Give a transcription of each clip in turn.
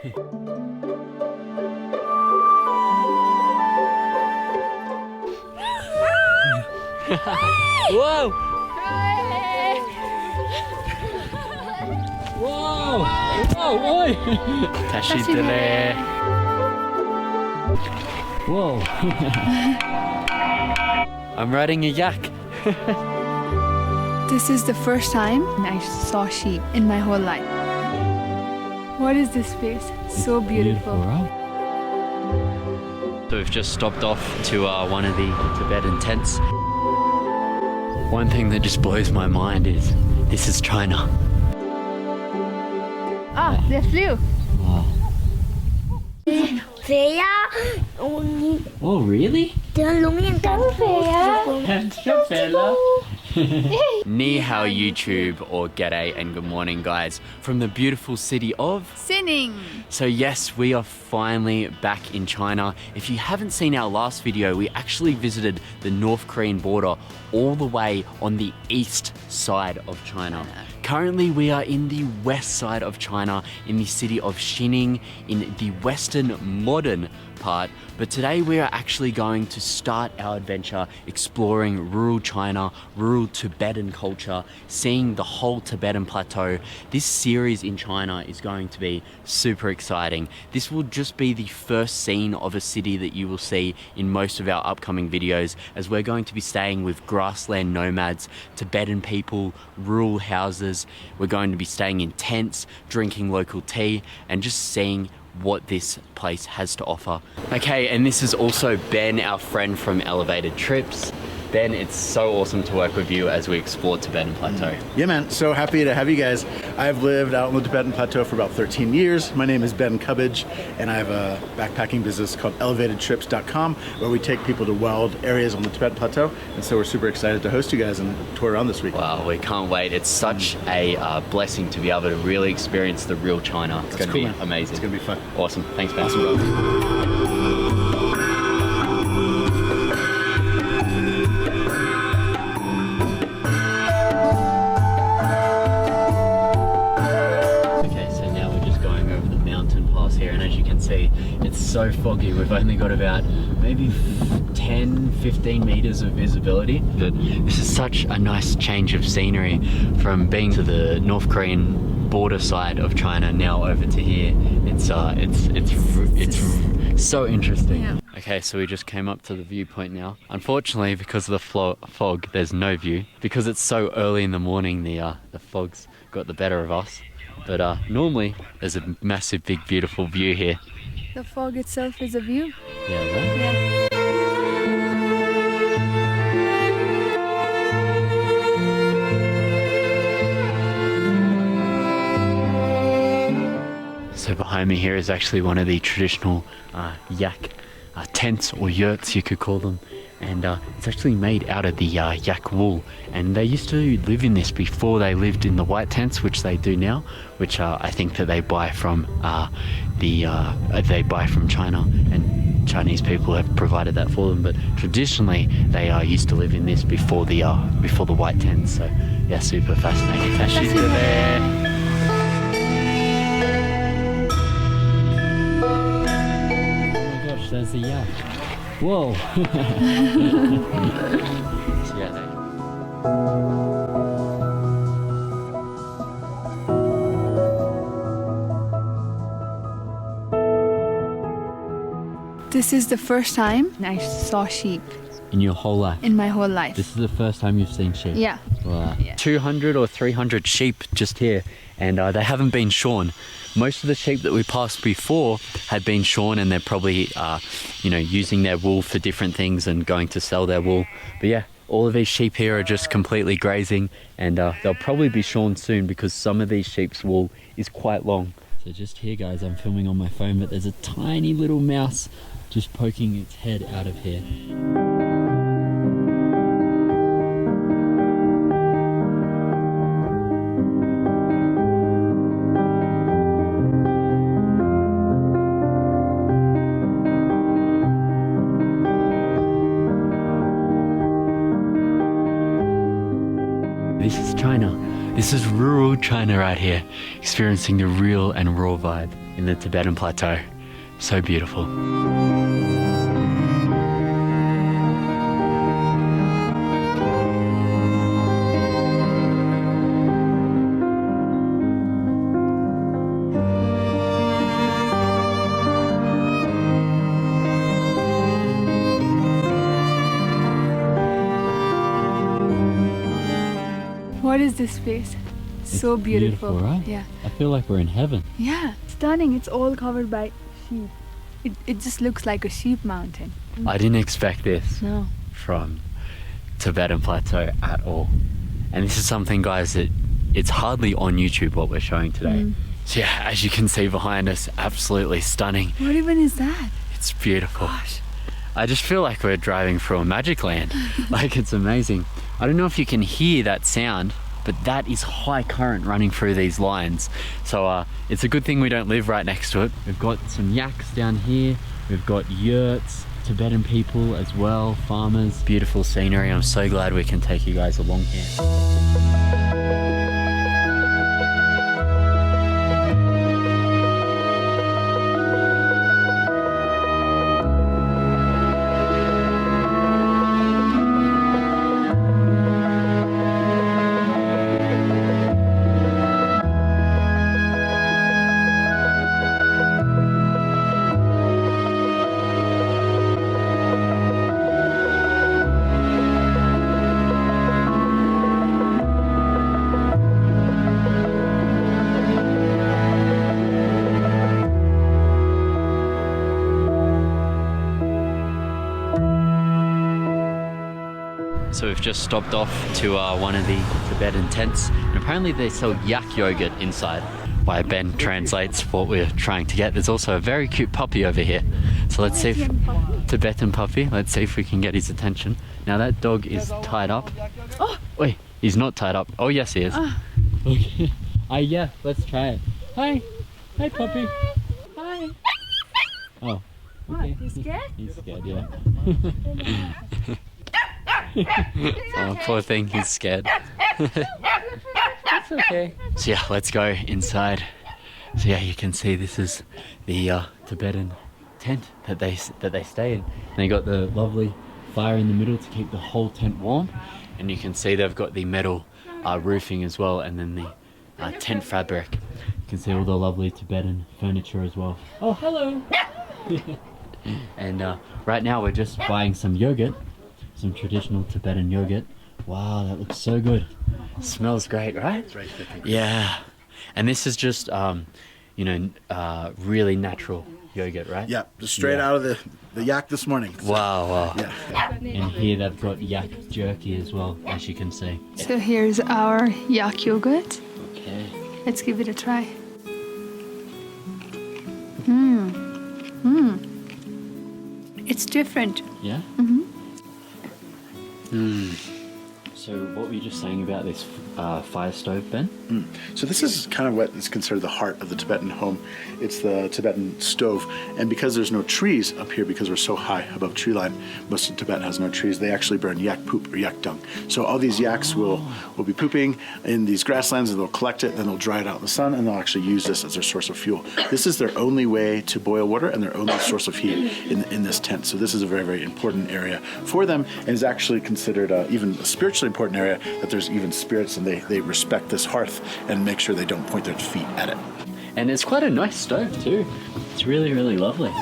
Whoa! Whoa! Whoa! Oi! 다시 들래. Whoa! I'm riding a yak. This is the first time I saw sheep in my whole life. What is this place? So beautiful. Right? So we've just stopped off to one of the Tibetan tents. One thing that just blows my mind is this is China. Ah, they flew. Wow. Oh, really? Ni hao YouTube, or g'day and good morning guys, from the beautiful city of Sinning. So yes, we are finally back in China. If you haven't seen our last video, we actually visited the North Korean border all the way on the east side of China. Currently we are in the west side of China, in the city of Xining, in the western modern part, but today we are actually going to start our adventure exploring rural China, rural Tibetan culture, seeing the whole Tibetan plateau. This series in China is going to be super exciting. This will just be the first scene of a city that you will see in most of our upcoming videos, as we're going to be staying with grassland nomads, Tibetan people, rural houses. We're going to be staying in tents, drinking local tea, and just seeing what this place has to offer. Okay, and this is also Ben, our friend from Elevated Trips. Ben, it's so awesome to work with you as we explore Tibetan Plateau. Yeah, man, so happy to have you guys. I've lived out on the Tibetan Plateau for about 13 years. My name is Ben Cubbage, and I have a backpacking business called elevatedtrips.com, where we take people to wild areas on the Tibetan Plateau. And so we're super excited to host you guys and tour around this week. Wow, we can't wait. It's such a blessing to be able to really experience the real China. It's going to be amazing. It's going to be fun. Awesome. Thanks, Ben. Awesome, bro. It's so foggy. We've only got about maybe 10-15 meters of visibility, but this is such a nice change of scenery from being to the North Korean border side of China now over to here. It's so interesting. Yeah. Okay, so we just came up to the viewpoint now. Unfortunately, because of the fog, there's no view. Because it's so early in the morning, the fog's got the better of us. But normally, there's a massive, big, beautiful view here. The fog itself is a view. Yeah, right? Yeah. So behind me here is actually one of the traditional yak tents, or yurts you could call them. And it's actually made out of the yak wool, and they used to live in this before they lived in the white tents, which they do now, which I think that they buy from China, and Chinese people have provided that for them. But traditionally, they used to live in this before the white tents. So yeah, super fascinating. Oh my gosh, there's the yak. Whoa! This is the first time I saw sheep. In your whole life? In my whole life. This is the first time you've seen sheep? Yeah. Wow. Yeah. 200 or 300 sheep just here, and they haven't been shorn. Most of the sheep that we passed before had been shorn, and they're probably, using their wool for different things and going to sell their wool. But yeah, all of these sheep here are just completely grazing, and they'll probably be shorn soon because some of these sheep's wool is quite long. So just here, guys, I'm filming on my phone, but there's a tiny little mouse just poking its head out of here. This is China. This is rural China right here, experiencing the real and raw vibe. in the Tibetan plateau. So beautiful. What is this place? So It's beautiful. right? Yeah. I feel like we're in heaven. Yeah. Stunning. It's all covered by sheep. It just looks like a sheep mountain. I didn't expect this No. from Tibetan plateau at all. And this is something, guys, that it's hardly on YouTube what we're showing today. So yeah, as you can see behind us, absolutely stunning. What even is that? It's beautiful. Gosh. I just feel like we're driving through a magic land. Like, it's amazing. I don't know if you can hear that sound, but that is high current running through these lines. So it's a good thing we don't live right next to it. We've got some yaks down here. We've got yurts, Tibetan people as well, farmers. Beautiful scenery. I'm so glad we can take you guys along here. So we've just stopped off to one of the Tibetan tents, and apparently they sell yak yogurt inside. While Ben translates what we're trying to get, there's also a very cute puppy over here. So let's see if Tibetan puppy. Let's see if we can get his attention. Now that dog is tied up. Oh. Wait, he's not tied up. Oh yes, he is. Okay. Yeah, let's try it. Hi, hi puppy. Hi. Oh. Okay. You scared? He's scared, yeah. Oh, poor thing, he's scared. It's okay. So yeah, let's go inside. So yeah, you can see this is the Tibetan tent that they stay in. And they got the lovely fire in the middle to keep the whole tent warm. And you can see they've got the metal roofing as well, and then the tent fabric. You can see all the lovely Tibetan furniture as well. Oh, hello! And right now we're just buying some yogurt. Some traditional Tibetan yogurt. Wow, that looks so good. Smells great, right? It's very thick. Yeah. And this is just, really natural yogurt, right? Yeah, just straight out of the yak this morning. So, Wow. yeah. And here they've got yak jerky as well, as you can see. So here's our yak yogurt. Okay. Let's give it a try. It's different. Yeah? So what were you just saying about this fire stove, Ben? So this is kind of what is considered the heart of the Tibetan home. It's the Tibetan stove. And because there's no trees up here, because we're so high above tree line, most of Tibet has no trees, they actually burn yak poop or yak dung. So all these yaks will be pooping in these grasslands, and they'll collect it, then they'll dry it out in the sun, and they'll actually use this as their source of fuel. This is their only way to boil water and their only source of heat in this tent. So this is a very, very important area for them, and is actually considered even a spiritually important area, that there's even spirits, and they respect this hearth and make sure they don't point their feet at it. And it's quite a nice stove too. It's really, really lovely.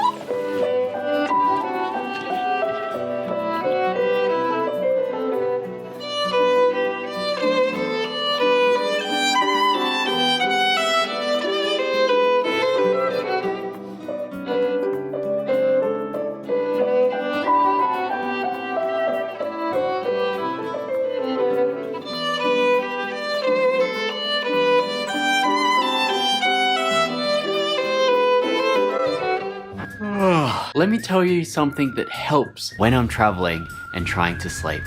Let me tell you something that helps when I'm traveling and trying to sleep.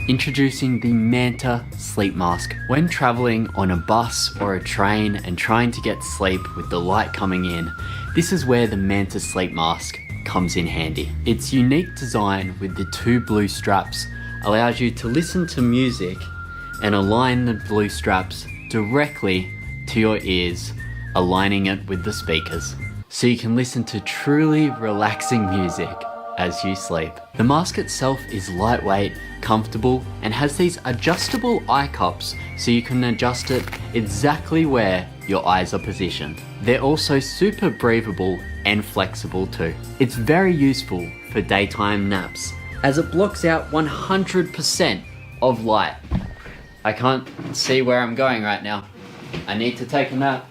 Introducing the Manta sleep mask. When traveling on a bus or a train and trying to get sleep with the light coming in, this is where the Manta sleep mask comes in handy. Its unique design with the two blue straps allows you to listen to music and align the blue straps directly to your ears aligning it with the speakers, so you can listen to truly relaxing music as you sleep. The mask itself is lightweight, comfortable, and has these adjustable eye cups so you can adjust it exactly where your eyes are positioned. They're also super breathable and flexible too. It's very useful for daytime naps as it blocks out 100% of light. I can't see where I'm going right now. I need to take a nap.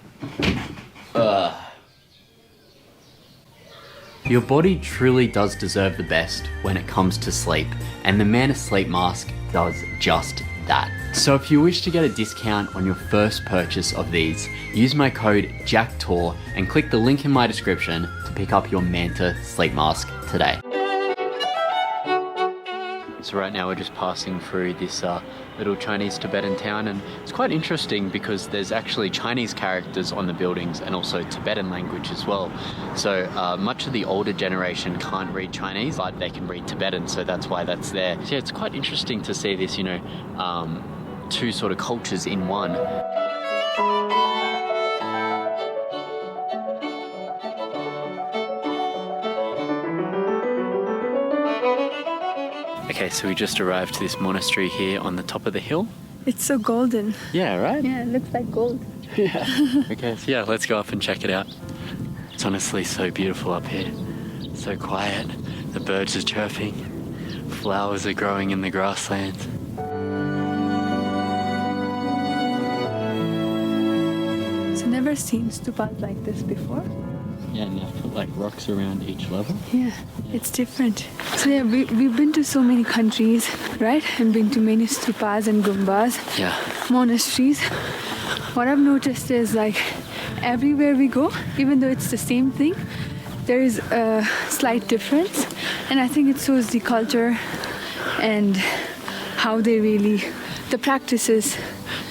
Your body truly does deserve the best when it comes to sleep, and the Man Asleep mask does just that. So if you wish to get a discount on your first purchase of these, use my code JACKTOUR and click the link in my description to pick up your Manta sleep mask today. So right now we're just passing through this little Chinese Tibetan town, and it's quite interesting because there's actually Chinese characters on the buildings and also Tibetan language as well. So much of the older generation can't read Chinese, but they can read Tibetan, so that's why that's there. So yeah, it's quite interesting to see this, you know, two sort of cultures in one. Okay, so we just arrived to this monastery here on the top of the hill. It's so golden. Yeah, right? Yeah, it looks like gold. Yeah. Okay, so yeah, let's go up and check it out. It's honestly so beautiful up here. So quiet. The birds are chirping. Flowers are growing in the grasslands. So never seen stupas like this before. Yeah, and they've put like rocks around each level. Yeah, it's different. So yeah, we've been to so many countries, right? And been to many stupas and gumbas, Yeah. monasteries. What I've noticed is like everywhere we go, even though it's the same thing, there is a slight difference. And I think it shows the culture and how they really, the practices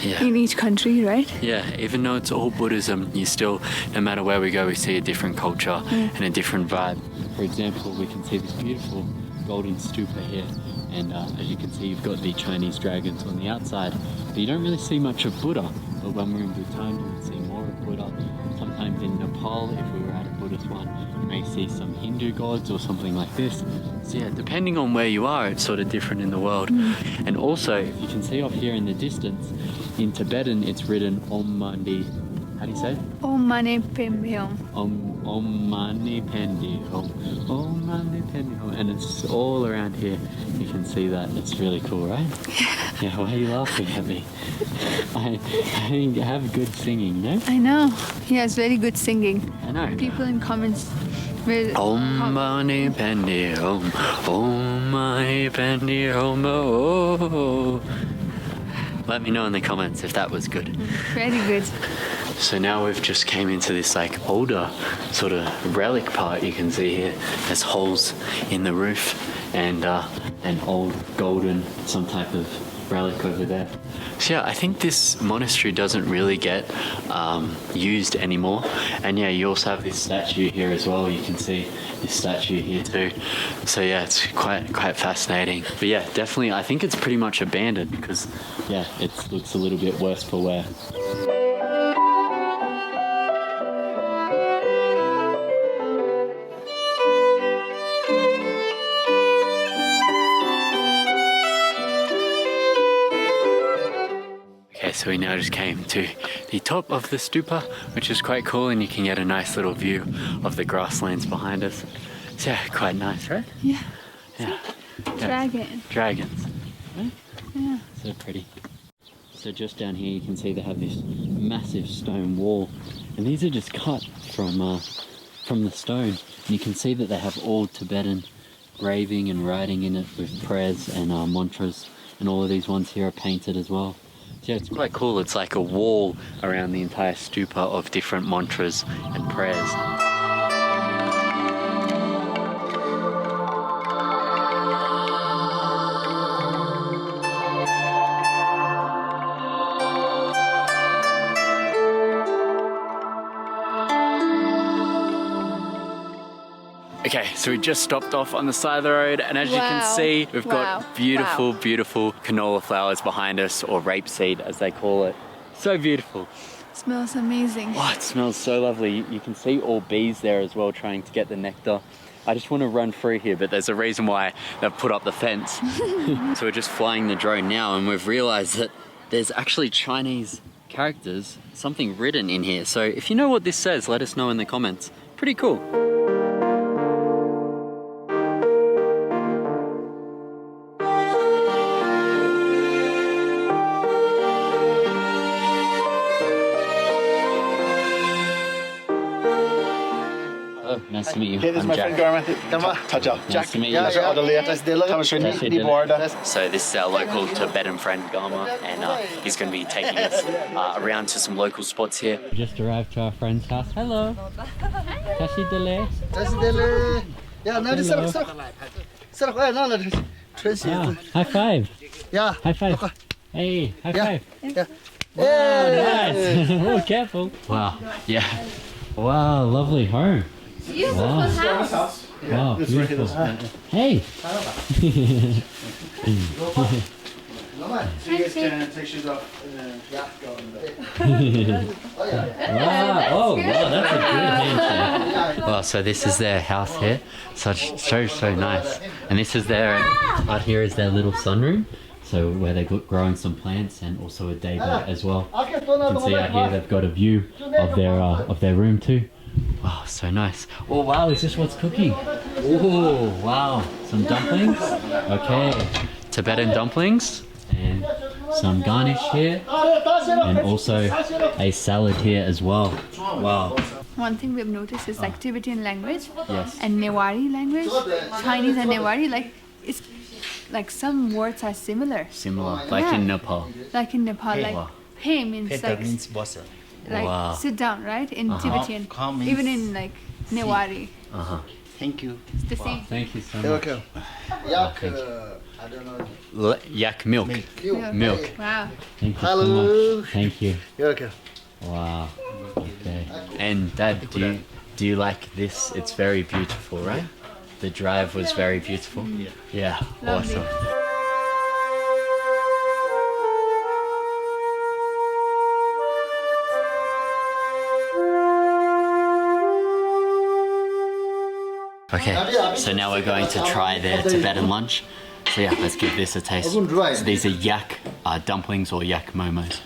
in each country, right? Yeah, even though it's all Buddhism, you still, no matter where we go, we see a different culture and a different vibe. For example, we can see this beautiful golden stupa here, and as you can see, you've got the Chinese dragons on the outside, but you don't really see much of Buddha. But when we're in Bhutan, you can see more of Buddha. Sometimes in Nepal, if we were at a Buddhist one, you may see some Hindu gods or something like this. So yeah, depending on where you are, it's sort of different in the world. And also, if you can see off here in the distance, in Tibetan, it's written Om Mani. How do you say it? Om Mani Padme Hum. Om Mani Padme Hum. Om Mani Padme Hum. And it's all around here. You can see that. It's really cool, right? Yeah, why are you laughing at me? I have good singing, no? I know. Yeah, it's very good singing. I know. People in comments will... Om Mani Padme Hum. Om Mani Padme Hum. Oh. Let me know in the comments if that was good. Very good. So now we've just came into this like older sort of relic part. You can see here there's holes in the roof and an old golden some type of relic over there. So yeah, I think this monastery doesn't really get used anymore. And yeah, you also have this statue here as well. You can see this statue here too. So yeah, it's quite fascinating. But yeah, definitely I think it's pretty much abandoned because yeah, it looks a little bit worse for wear. So we now just came to the top of the stupa, which is quite cool, and you can get a nice little view of the grasslands behind us. So yeah, quite nice, right? Yeah. Yeah. Dragons. Right? Yeah. So pretty. So just down here you can see they have this massive stone wall, and these are just cut from the stone. And you can see that they have all Tibetan graving and writing in it with prayers and mantras, and all of these ones here are painted as well. Yeah, it's quite cool. It's like a wall around the entire stupa of different mantras and prayers. Okay, so we just stopped off on the side of the road, and as you can see, we've got beautiful canola flowers behind us, or rapeseed as they call it. So beautiful. Smells amazing. Oh, it smells so lovely. You can see all bees there as well trying to get the nectar. I just want to run through here, but there's a reason why they've put up the fence. So we're just flying the drone now, and we've realized that there's actually Chinese characters, something written in here. So if you know what this says, let us know in the comments. Pretty cool. Oh, nice to meet you. Okay, this is I'm my Jack. friend Garma. Touch up. Nice to meet you. So this is our local Tibetan friend Garma, and he's going to be taking us around to some local spots here. We just arrived to our friend's house. Hello. Tashi Dele. Yeah, no, this is High five. Yeah. High five. Hey, high five. Yeah. Wow, nice. Oh, careful. Wow. Yeah. Wow, lovely home. Wow. House. Wow, This is right here, beautiful. this- Hey. So you guys can take shoes off and then go in the back. Wow. Oh, wow, that's a good handshake. Well, so this is their house here. So nice. And this is their, out here is their little sunroom. So where they're growing some plants and also a day bed as well. You can see out here they've got a view of their room too. Wow, so nice. Oh wow, is this what's cooking? Oh wow, some dumplings. Okay, Tibetan dumplings and some garnish here, and also a salad here as well. Wow. One thing we've noticed is like Tibetan language Yes. and Newari language, Chinese and Newari, like it's like some words are similar. Similar, like Yeah. in Nepal. Like in Nepal, like Wow. hey means like boss. Wow. sit down, right? In Tibetan, Calm means even in like Newari, Thank you. it's the same. Thank you so much. Okay. Yak, Thank I don't know. Yak milk. Milk. Wow. Thank you so Hello. much. Thank you. You're okay. Wow. Okay. And Dad, do you like this? It's very beautiful, right? The drive was very beautiful. Yeah. Lovely. Awesome. Okay, so now we're going to try their Tibetan lunch. So yeah, let's give this a taste. So these are yak dumplings or yak momos.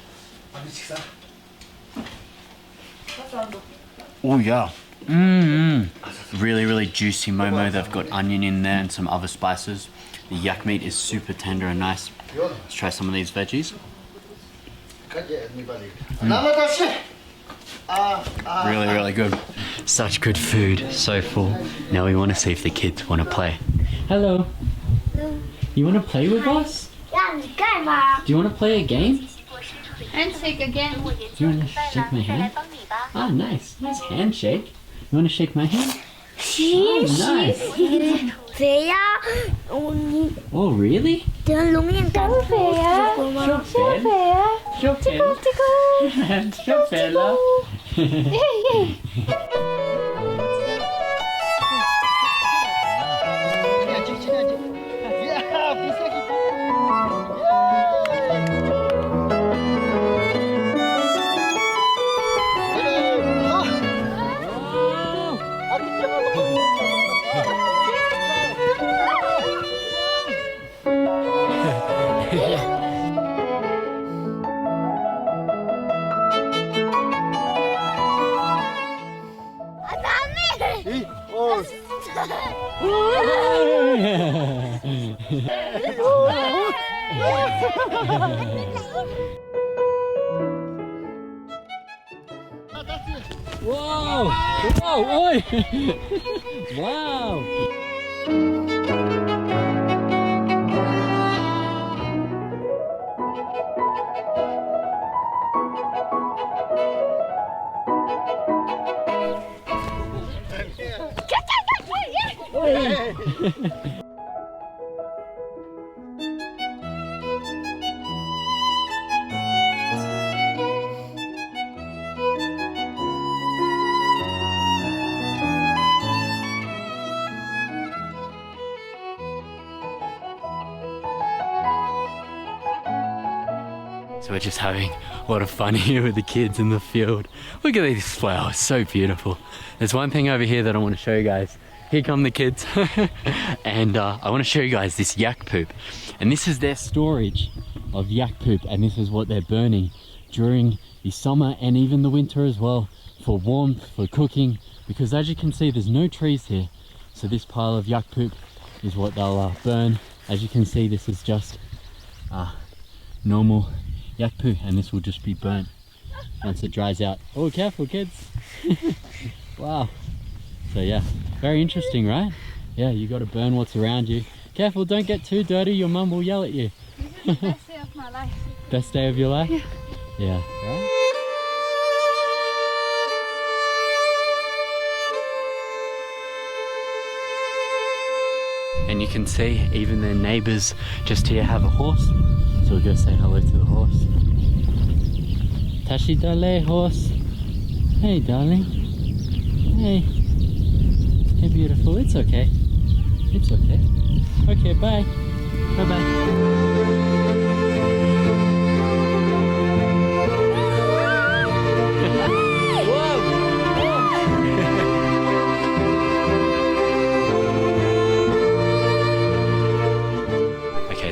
Oh yeah. Really, really juicy momo. They've got onion in there and some other spices. The yak meat is super tender and nice. Let's try some of these veggies. Really, really good. Such good food. So full. Now we want to see if the kids want to play. Hello. You want to play with us? Do you want to play a game? Handshake again. Do you want to shake my hand? Ah, nice. Nice handshake. You want to shake my hand? Oh, nice. Oh, really? Chopella. Whoa! Whoa! Oi! Wow! So we're just having A lot of fun here with the kids in the field. Look at these flowers, so beautiful. There's one thing over here that I want to show you guys. Here come the kids. And I want to show you guys this yak poop. And this is their storage of yak poop, and this is what they're burning during the summer and even the winter as well, for warmth, for cooking, because as you can see there's no trees here. So this pile of yak poop is what they'll burn. As you can see, this is just normal yak poo, and this will just be burnt once it dries out. Oh, careful kids. Wow. So yeah, very interesting, right? Yeah, you got to burn what's around you. Careful, don't get too dirty, your mum will yell at you. This is the best day of my life. Best day of your life? Yeah. Yeah, right? And you can see even their neighbors just here have a horse. So we'll go say hello to the horse. Tashi dale, horse. Hey, darling. Hey. Hey, beautiful. It's okay. It's okay. Okay, bye. Bye-bye.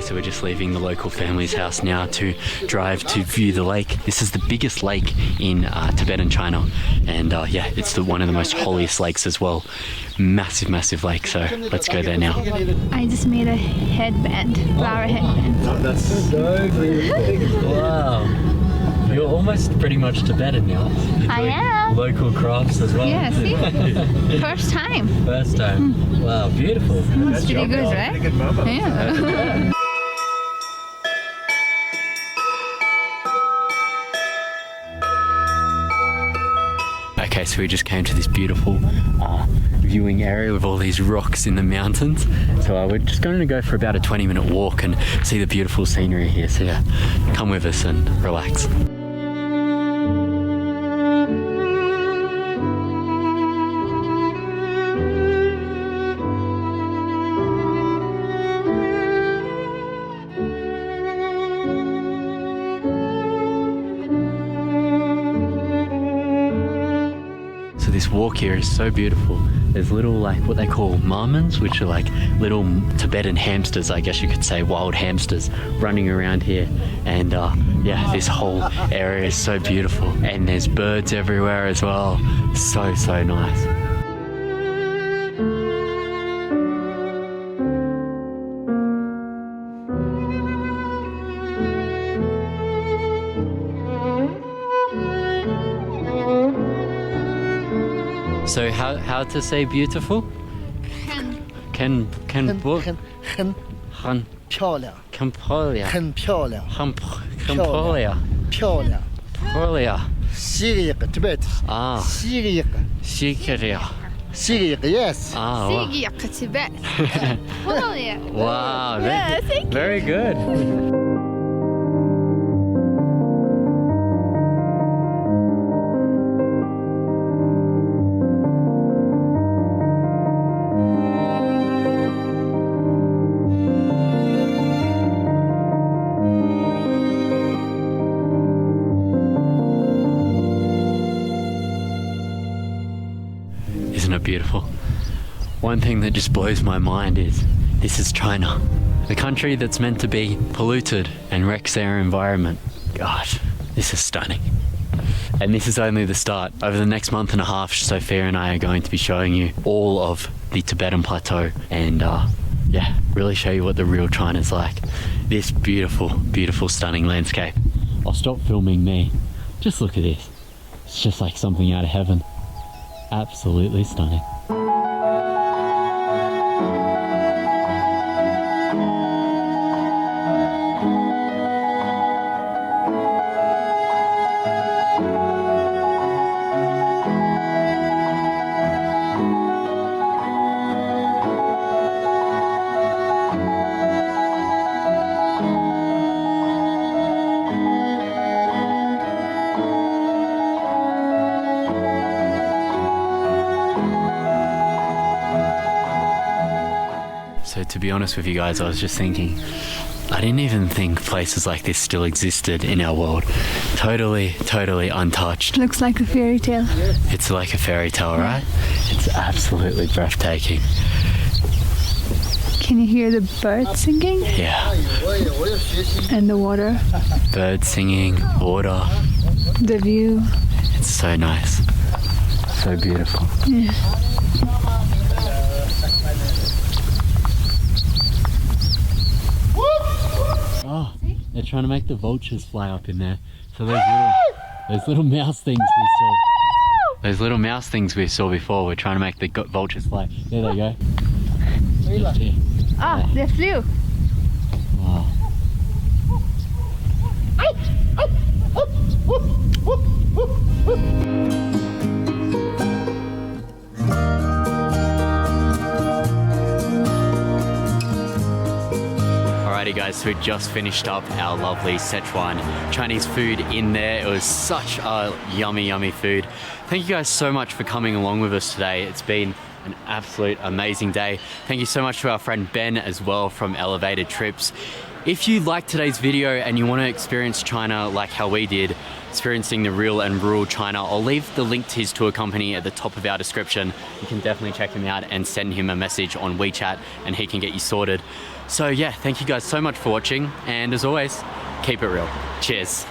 So we're just leaving the local family's house now to drive to view the lake. This is the biggest lake in Tibetan China, and yeah, it's one of the most holiest lakes as well. Massive, massive lake. So let's go there now. I just made a headband, flower headband. Oh, that's so beautiful. Wow, you're almost pretty much Tibetan now. I am. Local crafts as well. Yeah, see? First time. First time. Wow, beautiful. It's pretty good, right? Pretty good mama. Yeah. Okay, so we just came to this beautiful viewing area with all these rocks in the mountains. So we're just going to go for about a 20-minute walk and see the beautiful scenery here. So yeah, come with us and relax. This walk here is so beautiful. There's little, like, what they call marmons, which are like little Tibetan hamsters, I guess you could say, wild hamsters running around here. And yeah, this whole area is so beautiful, and there's birds everywhere as well. So nice. So how to say beautiful? Ken book? 很漂亮， Campolia. 很漂亮， Campolia. 漂亮。 Polia. 西个一个 Tibet， Ah. 西个一个， Shikaria. 西个一个 yes。 Ah. Wow. Tibet. Wow. Yeah, thank you. Very good. Isn't it beautiful? One thing that just blows my mind is this is China, a country that's meant to be polluted and wrecks their environment. Gosh, this is stunning. And this is only the start. Over the next month and a half, Sophia and I are going to be showing you all of the Tibetan Plateau and yeah, really show you what the real China's like. This beautiful, beautiful, stunning landscape. I'll stop filming me. Just look at this. It's just like something out of heaven. Absolutely stunning. So to be honest with you guys, I was just thinking, I didn't even think places like this still existed in our world. Totally untouched. Looks like a fairy tale. It's like a fairy tale, right? It's absolutely breathtaking. Can you hear the birds singing? Yeah. And the water, Birds singing, water. the view. It's so nice. So beautiful. Yeah. Oh, they're trying to make the vultures fly up in there. So those little mouse things we saw. Those little mouse things we saw before, we're trying to make the vultures fly. There they go. Just here. Ah, they flew. Wow. Alrighty guys, so we just finished up our lovely Sichuan Chinese food in there. It was such a yummy food. Thank you guys so much for coming along with us today. It's been an absolute amazing day. Thank you so much to our friend Ben as well from Elevated Trips. If you liked today's video and you want to experience China like how we did, experiencing the real and rural China, I'll leave the link to his tour company at the top of our description. You can definitely check him out and send him a message on WeChat and he can get you sorted. So yeah, thank you guys so much for watching, and as always, keep it real. Cheers.